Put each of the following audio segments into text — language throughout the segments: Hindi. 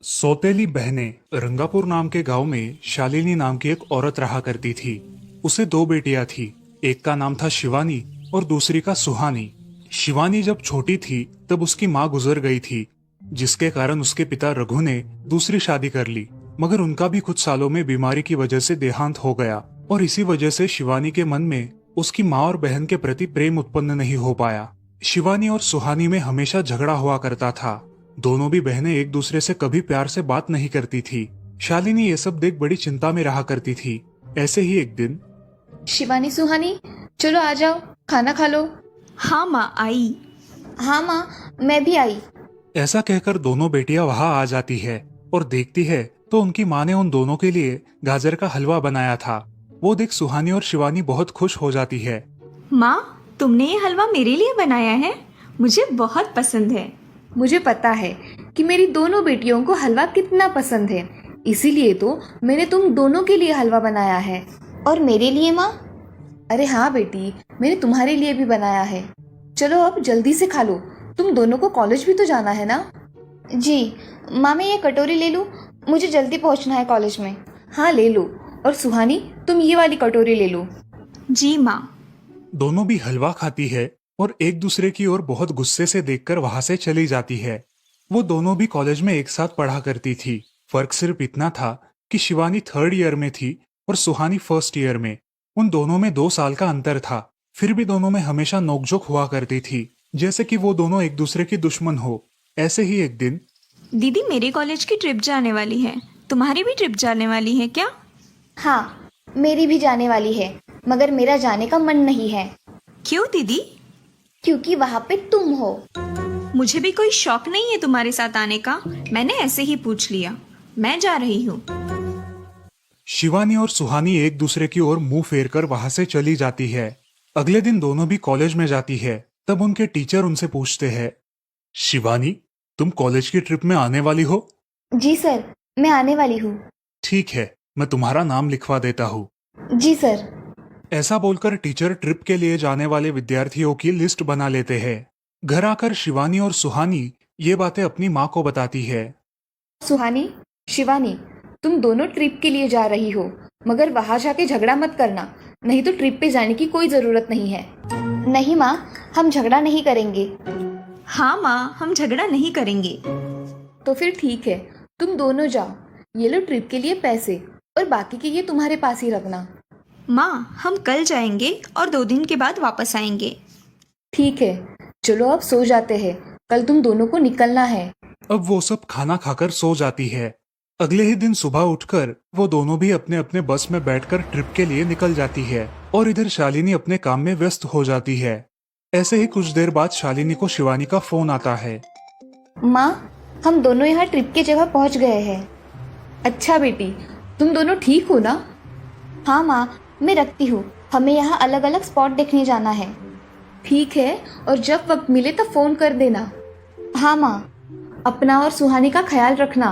सौतेली बहनें रंगापुर नाम के गांव में शालिनी नाम की एक औरत रहा करती थी। उसे दो बेटियां थी। एक का नाम था शिवानी और दूसरी का सुहानी। शिवानी जब छोटी थी तब उसकी माँ गुजर गई थी, जिसके कारण उसके पिता रघु ने दूसरी शादी कर ली। मगर उनका भी कुछ सालों में बीमारी की वजह से देहांत हो गया और इसी वजह से शिवानी के मन में उसकी माँ और बहन के प्रति प्रेम उत्पन्न नहीं हो पाया। शिवानी और सुहानी में हमेशा झगड़ा हुआ करता था। दोनों भी बहनें एक दूसरे से कभी प्यार से बात नहीं करती थी। शालिनी ये सब देख बड़ी चिंता में रहा करती थी। ऐसे ही एक दिन, शिवानी सुहानी, चलो आ जाओ, खाना खा लो। हाँ माँ आई। हाँ माँ, मैं भी आई। ऐसा कहकर दोनों बेटियां वहां आ जाती है और देखती है तो उनकी माँ ने उन दोनों के लिए गाजर का हलवा बनाया था। वो देख सुहानी और शिवानी बहुत खुश हो जाती है। माँ, तुमने ये हलवा मेरे लिए बनाया है? मुझे बहुत पसंद है। मुझे पता है कि मेरी दोनों बेटियों को हलवा कितना पसंद है, इसीलिए तो मैंने तुम दोनों के लिए हलवा बनाया है। और मेरे लिए माँ? अरे हाँ बेटी, मैंने तुम्हारे लिए भी बनाया है। चलो अब जल्दी से खा लो, तुम दोनों को कॉलेज भी तो जाना है ना। जी माँ, मैं ये कटोरी ले लूँ? मुझे जल्दी पहुँचना है कॉलेज में। हाँ ले लो। और सुहानी, तुम ये वाली कटोरी ले लो। जी माँ। दोनों भी हलवा खाती है और एक दूसरे की ओर बहुत गुस्से से देखकर वहां से चली जाती है। वो दोनों भी कॉलेज में एक साथ पढ़ा करती थी। फर्क सिर्फ इतना था कि शिवानी 3rd ईयर में थी और सुहानी 1st ईयर में। उन दोनों में 2 साल का अंतर था। फिर भी दोनों में हमेशा नोकझोंक हुआ करती थी, जैसे कि वो दोनों एक दूसरे की दुश्मन हो। ऐसे ही एक दिन, दीदी, मेरे कॉलेज की ट्रिप जाने वाली है। तुम्हारी भी ट्रिप जाने वाली है क्या? हाँ, मेरी भी जाने वाली है, मगर मेरा जाने का मन नहीं है। क्यों दीदी? क्योंकि वहाँ पे तुम हो। मुझे भी कोई शौक नहीं है तुम्हारे साथ आने का। मैंने ऐसे ही पूछ लिया। मैं जा रही हूँ। शिवानी और सुहानी एक दूसरे की ओर मुंह फेर कर वहां से चली जाती है। अगले दिन दोनों भी कॉलेज में जाती है। तब उनके टीचर उनसे पूछते हैं, शिवानी, तुम कॉलेज की ट्रिप में आने वाली हो? जी सर, मैं आने वाली हूँ। ठीक है, मैं तुम्हारा नाम लिखवा देता हूँ। जी सर। ऐसा बोलकर टीचर ट्रिप के लिए जाने वाले विद्यार्थियों की लिस्ट बना लेते हैं। घर आकर शिवानी और सुहानी ये बातें अपनी माँ को बताती है। सुहानी, शिवानी, तुम दोनों ट्रिप के लिए जा रही हो, मगर वहां जाके झगड़ा मत करना, नहीं तो ट्रिप पे जाने की कोई जरूरत नहीं है। नहीं माँ, हम झगड़ा नहीं करेंगे। हाँ माँ, हम झगड़ा नहीं करेंगे। तो फिर ठीक है, तुम दोनों जाओ। ये लो ट्रिप के लिए पैसे, और बाकी के ये तुम्हारे पास ही रखना। माँ, हम कल जाएंगे और 2 दिन के बाद वापस आएंगे। ठीक है, चलो अब सो जाते हैं, कल तुम दोनों को निकलना है। अब वो सब खाना खाकर सो जाती है। अगले ही दिन सुबह उठकर वो दोनों भी अपने अपने बस में बैठकर ट्रिप के लिए निकल जाती है और इधर शालिनी अपने काम में व्यस्त हो जाती है। ऐसे ही कुछ देर बाद शालिनी को शिवानी का फोन आता है। माँ, हम दोनों यहाँ ट्रिप की जगह पहुँच गए हैं। अच्छा बेटी, तुम दोनों ठीक हो ना? हाँ माँ, मैं रखती हूँ, हमें यहाँ अलग अलग स्पॉट देखने जाना है। ठीक है, और जब वक्त मिले तो फोन कर देना। हाँ माँ, अपना और सुहानी का ख्याल रखना।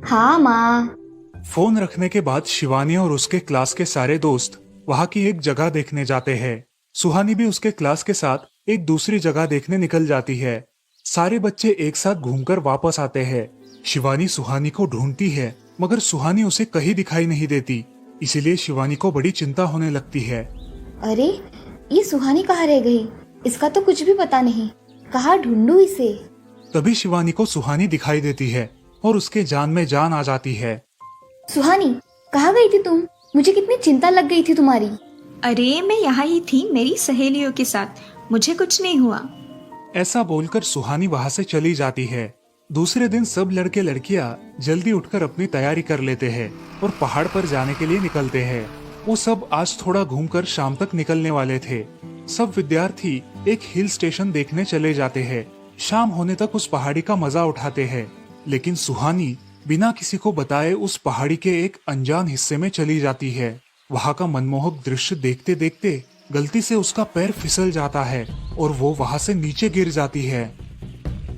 हाँ माँ। फोन रखने के बाद शिवानी और उसके क्लास के सारे दोस्त वहाँ की एक जगह देखने जाते हैं। सुहानी भी उसके क्लास के साथ एक दूसरी जगह देखने निकल जाती है। सारे बच्चे एक साथ घूमकर वापस आते हैं। शिवानी सुहानी को ढूंढती है, मगर सुहानी उसे कहीं दिखाई नहीं देती। इसीलिए शिवानी को बड़ी चिंता होने लगती है। अरे, ये सुहानी कहाँ रह गई? इसका तो कुछ भी पता नहीं, कहाँ ढूंढूं इसे? तभी शिवानी को सुहानी दिखाई देती है और उसके जान में जान आ जाती है। सुहानी, कहाँ गई थी तुम? मुझे कितनी चिंता लग गई थी तुम्हारी। अरे, मैं यहाँ ही थी मेरी सहेलियों के साथ। मुझे कुछ नहीं हुआ। ऐसा बोलकर सुहानी वहाँ से चली जाती है। दूसरे दिन सब लड़के लड़कियाँ जल्दी उठकर अपनी तैयारी कर लेते हैं और पहाड़ पर जाने के लिए निकलते हैं। वो सब आज थोड़ा घूमकर शाम तक निकलने वाले थे। सब विद्यार्थी एक हिल स्टेशन देखने चले जाते हैं। शाम होने तक उस पहाड़ी का मजा उठाते हैं, लेकिन सुहानी बिना किसी को बताए उस पहाड़ी के एक अनजान हिस्से में चली जाती है। वहाँ का मनमोहक दृश्य देखते देखते गलती से उसका पैर फिसल जाता है और वो वहाँ से नीचे गिर जाती है।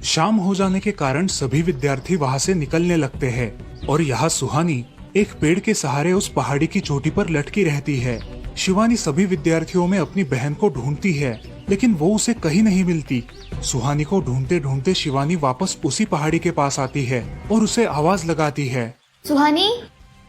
शाम हो जाने के कारण सभी विद्यार्थी वहाँ से निकलने लगते हैं और यहाँ सुहानी एक पेड़ के सहारे उस पहाड़ी की चोटी पर लटकी रहती है। शिवानी सभी विद्यार्थियों में अपनी बहन को ढूंढती है, लेकिन वो उसे कहीं नहीं मिलती। सुहानी को ढूंढते ढूंढते शिवानी वापस उसी पहाड़ी के पास आती है और उसे आवाज लगाती है। सुहानी,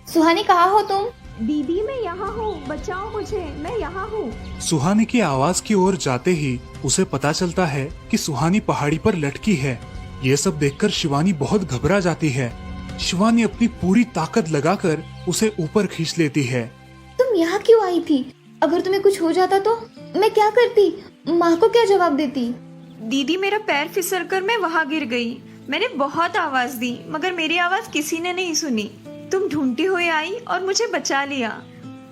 सुहानी कहाँ हो तुम? दीदी मैं यहाँ हूँ, बचाओ मुझे, मैं यहाँ हूँ। सुहानी की आवाज की ओर जाते ही उसे पता चलता है कि सुहानी पहाड़ी पर लटकी है। ये सब देखकर शिवानी बहुत घबरा जाती है। शिवानी अपनी पूरी ताकत लगाकर उसे ऊपर खींच लेती है। तुम यहाँ क्यों आई थी? अगर तुम्हें कुछ हो जाता तो मैं क्या करती? माँ को क्या जवाब देती? दीदी मेरा पैर फिसल कर मैं वहाँ गिर गई। मैंने बहुत आवाज दी मगर मेरी आवाज किसी ने नहीं सुनी। तुम ढूंढती हुई आई और मुझे बचा लिया।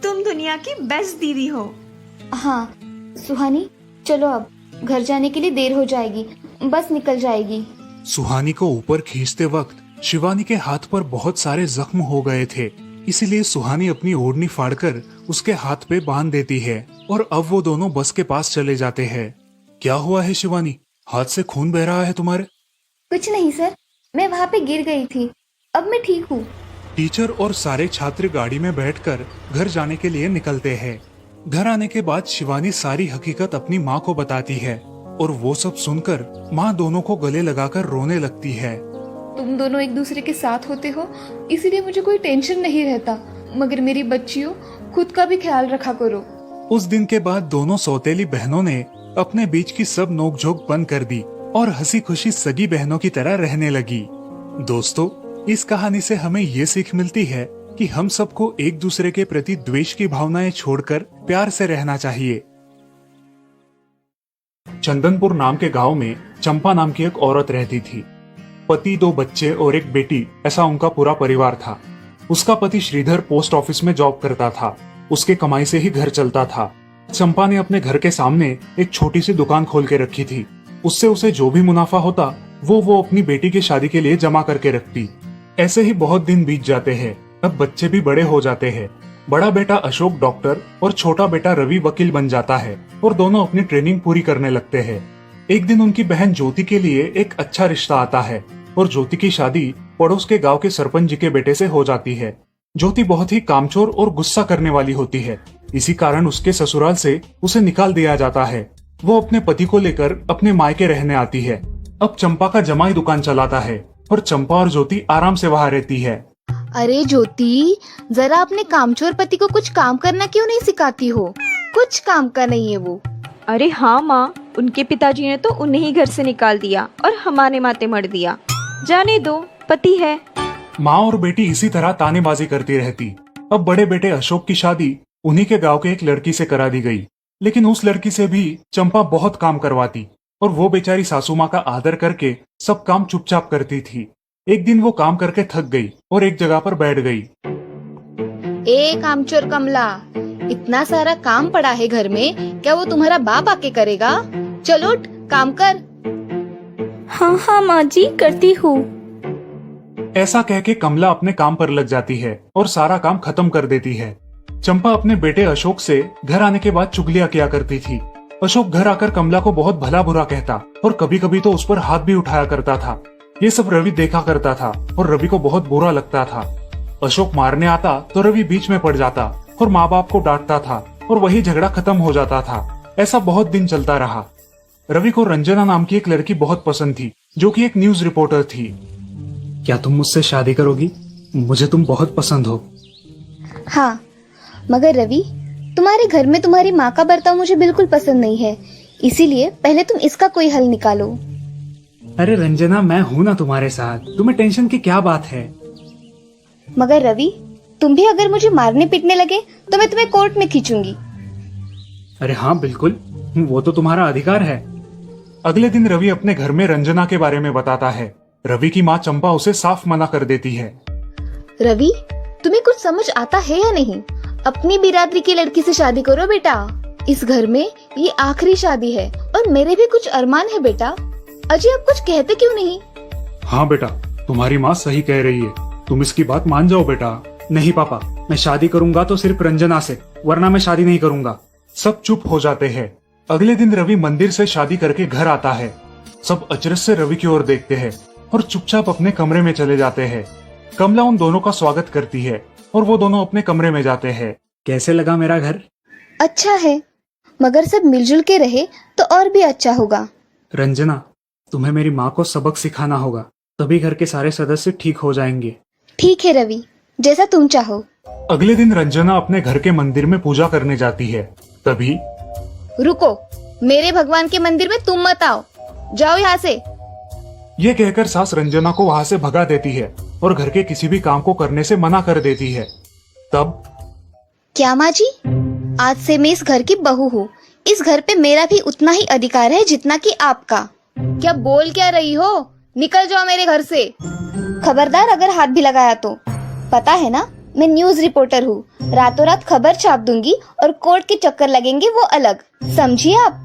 तुम दुनिया की बेस्ट दीदी हो। हाँ सुहानी, चलो अब घर जाने के लिए देर हो जाएगी, बस निकल जाएगी। सुहानी को ऊपर खींचते वक्त शिवानी के हाथ पर बहुत सारे जख्म हो गए थे, इसलिए सुहानी अपनी ओढ़नी फाड़कर उसके हाथ पे बांध देती है और अब वो दोनों बस के पास चले जाते हैं। क्या हुआ है शिवानी, हाथ से खून बह रहा है तुम्हारे? कुछ नहीं सर, मैं वहाँ पे गिर गई थी, अब मैं ठीक हूँ। टीचर और सारे छात्र गाड़ी में बैठकर घर जाने के लिए निकलते हैं। घर आने के बाद शिवानी सारी हकीकत अपनी माँ को बताती है और वो सब सुनकर माँ दोनों को गले लगाकर रोने लगती है। तुम दोनों एक दूसरे के साथ होते हो, इसीलिए मुझे कोई टेंशन नहीं रहता, मगर मेरी बच्चियों खुद का भी ख्याल रखा करो। उस दिन के बाद दोनों सौतेली बहनों ने अपने बीच की सब नोकझोंक बंद कर दी और हंसी खुशी सगी बहनों की तरह रहने लगी। दोस्तों, इस कहानी से हमें ये सीख मिलती है कि हम सबको एक दूसरे के प्रति द्वेष की भावनाएं छोड़कर प्यार से रहना चाहिए। चंदनपुर नाम के गांव में चंपा नाम की एक औरत रहती थी। पति, 2 बच्चे और एक बेटी, ऐसा उनका पूरा परिवार था। उसका पति श्रीधर पोस्ट ऑफिस में जॉब करता था। उसके कमाई से ही घर चलता था। चंपा ने अपने घर के सामने एक छोटी सी दुकान खोल के रखी थी। उससे उसे जो भी मुनाफा होता वो अपनी बेटी की शादी के लिए जमा करके रखती। ऐसे ही बहुत दिन बीत जाते हैं। अब बच्चे भी बड़े हो जाते हैं। बड़ा बेटा अशोक डॉक्टर और छोटा बेटा रवि वकील बन जाता है और दोनों अपनी ट्रेनिंग पूरी करने लगते हैं। एक दिन उनकी बहन ज्योति के लिए एक अच्छा रिश्ता आता है और ज्योति की शादी पड़ोस के गांव के सरपंच जी के बेटे से हो जाती है। ज्योति बहुत ही कामचोर और गुस्सा करने वाली होती है। इसी कारण उसके ससुराल से उसे निकाल दिया जाता है। वो अपने पति को लेकर अपने मायके रहने आती है। अब चंपा का जमाई दुकान चलाता है और चंपा और ज्योति आराम से वहाँ रहती है। अरे ज्योति, जरा अपने कामचोर पति को कुछ काम करना क्यों नहीं सिखाती हो? कुछ काम का नहीं है वो। अरे हाँ माँ, उनके पिताजी ने तो उन्हें ही घर से निकाल दिया और हमारे माथे मर दिया। जाने दो, पति है। माँ और बेटी इसी तरह तानेबाजी करती रहती। अब बड़े बेटे अशोक की शादी उन्हीं के गांव के एक लड़की से करा दी गई, लेकिन उस लड़की से भी चंपा बहुत काम करवाती और वो बेचारी सासू माँ का आदर करके सब काम चुपचाप करती थी। एक दिन वो काम करके थक गई और एक जगह पर बैठ गई। ए कामचोर कमला, इतना सारा काम पड़ा है घर में, क्या वो तुम्हारा बाप आके करेगा? चलो उठ, काम कर। हाँ हाँ माँ जी, करती हूँ। ऐसा कह के कमला अपने काम पर लग जाती है और सारा काम खत्म कर देती है। चंपा अपने बेटे अशोक से घर आने के बाद चुगलियां किया करती थी। अशोक घर आकर कमला को बहुत भला बुरा कहता और कभी कभी तो उस पर हाथ भी उठाया करता था। ये सब रवि देखा करता था और रवि को बहुत बुरा लगता था। अशोक मारने आता तो रवि बीच में पड़ जाता और माँ बाप को डांटता था और वही झगड़ा खत्म हो जाता था। ऐसा बहुत दिन चलता रहा। रवि को रंजना नाम की एक लड़की बहुत पसंद थी, जो कि एक न्यूज रिपोर्टर थी। क्या तुम मुझसे शादी करोगी? मुझे तुम बहुत पसंद हो। हाँ, मगर रवि, तुम्हारे घर में तुम्हारी माँ का बर्ताव मुझे बिल्कुल पसंद नहीं है, इसीलिए पहले तुम इसका कोई हल निकालो। अरे रंजना, मैं हूँ ना तुम्हारे साथ, तुम्हें टेंशन की क्या बात है? मगर रवि, तुम भी अगर मुझे मारने पीटने लगे तो मैं तुम्हें कोर्ट में खींचूंगी। अरे हाँ बिल्कुल, वो तो तुम्हारा अधिकार है। अगले दिन रवि अपने घर में रंजना के बारे में बताता है। रवि की माँ चंपा उसे साफ मना कर देती है। रवि, तुम्हें कुछ समझ आता है या नहीं? अपनी बिरादरी की लड़की से शादी करो बेटा। इस घर में ये आखिरी शादी है और मेरे भी कुछ अरमान है बेटा। अजय, आप कुछ कहते क्यों नहीं? हाँ बेटा, तुम्हारी माँ सही कह रही है, तुम इसकी बात मान जाओ बेटा। नहीं पापा, मैं शादी करूंगा तो सिर्फ रंजना से, वरना मैं शादी नहीं करूंगा। सब चुप हो जाते हैं। अगले दिन रवि मंदिर से शादी करके घर आता है। सब अचरज से रवि की ओर देखते हैं और चुपचाप अपने कमरे में चले जाते हैं। कमला उन दोनों का स्वागत करती है और वो दोनों अपने कमरे में जाते हैं। कैसे लगा मेरा घर? अच्छा है, मगर सब मिलजुल के रहे तो और भी अच्छा होगा। रंजना, तुम्हें मेरी माँ को सबक सिखाना होगा, तभी घर के सारे सदस्य ठीक हो जाएंगे। ठीक है रवि, जैसा तुम चाहो। अगले दिन रंजना अपने घर के मंदिर में पूजा करने जाती है। तभी रुको, मेरे भगवान के मंदिर में तुम मत आओ, जाओ यहाँ से। ये कहकर सास रंजना को वहाँ से भगा देती है और घर के किसी भी काम को करने से मना कर देती है। तब क्या माँ जी, आज से मैं इस घर की बहू हूँ। इस घर पे मेरा भी उतना ही अधिकार है जितना कि आपका। क्या बोल क्या रही हो? निकल जाओ मेरे घर से। खबरदार अगर हाथ भी लगाया तो। पता है ना, मैं न्यूज रिपोर्टर हूँ। रातों रात खबर छाप दूंगी और कोर्ट के चक्कर लगेंगे वो अलग, समझिए आप।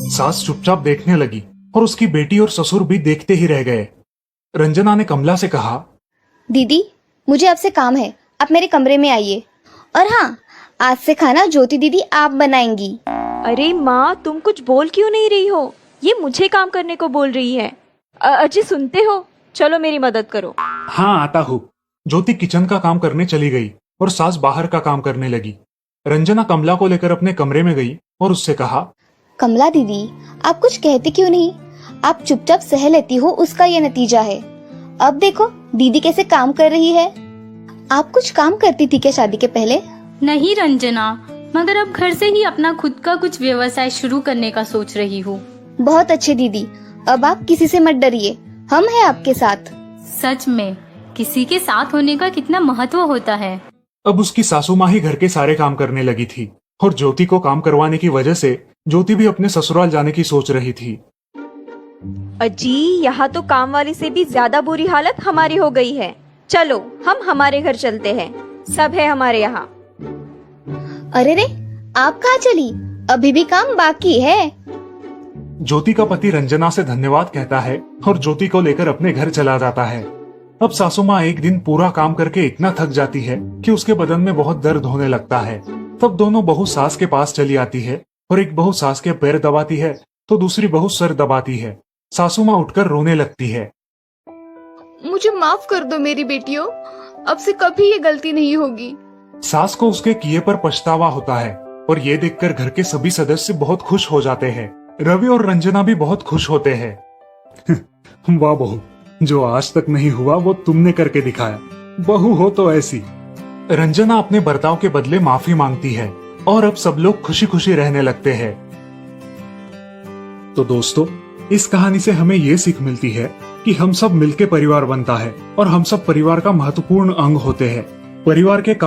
सास चुपचाप देखने लगी और उसकी बेटी और ससुर भी देखते ही रह गए। रंजना ने कमला से कहा, दीदी, मुझे आपसे काम है, आप मेरे कमरे में आइए। और हाँ, आज से खाना ज्योति दीदी आप बनाएंगी। अरे माँ, तुम कुछ बोल क्यों नहीं रही हो? ये मुझे काम करने को बोल रही है। अजी सुनते हो? चलो मेरी मदद करो। हाँ आता हूँ। ज्योति किचन का काम करने चली गई और सास बाहर का काम करने लगी। रंजना कमला को लेकर अपने कमरे में गई और उससे कहा, कमला दीदी, आप कुछ कहते क्यों नहीं? आप चुपचाप सह लेती हो, उसका ये नतीजा है। अब देखो दीदी कैसे काम कर रही है। आप कुछ काम करती थी क्या शादी के पहले? नहीं रंजना, मगर अब घर से ही अपना खुद का कुछ व्यवसाय शुरू करने का सोच रही हूँ। बहुत अच्छे दीदी, अब आप किसी से मत डरिए, हम हैं आपके साथ। सच में किसी के साथ होने का कितना महत्व होता है। अब उसकी सासू माँ ही घर के सारे काम करने लगी थी और ज्योति को काम करवाने की वजह से ज्योति भी अपने ससुराल जाने की सोच रही थी। अजी, यहाँ तो काम वाली से भी ज्यादा बुरी हालत हमारी हो गई है। चलो हम हमारे घर चलते हैं, सब है हमारे यहाँ। अरे रे, आप कहाँ चली? अभी भी काम बाकी है। ज्योति का पति रंजना से धन्यवाद कहता है और ज्योति को लेकर अपने घर चला जाता है। अब सासू माँ एक दिन पूरा काम करके इतना थक जाती है कि उसके बदन में बहुत दर्द होने लगता है। तब दोनों बहू सास के पास चली आती है और एक बहू सास के पैर दबाती है तो दूसरी बहू सर दबाती है। सासू माँ उठकर रोने लगती है। मुझे माफ कर दो मेरी बेटियों, अब से कभी ये गलती नहीं होगी। सास को उसके किए पर पछतावा होता है और ये देखकर घर के सभी सदस्य बहुत खुश हो जाते हैं। रवि और रंजना भी बहुत खुश होते हैं। वाह बहू, जो आज तक नहीं हुआ वो तुमने करके दिखाया। बहू हो तो ऐसी। रंजना अपने बर्ताव के बदले माफी मांगती है और अब सब लोग खुशी खुशी रहने लगते हैं। तो दोस्तों, इस कहानी से हमें ये सीख मिलती है कि हम सब मिलके परिवार बनता है और हम सब परिवार का महत्वपूर्ण अंग होते हैं। परिवार के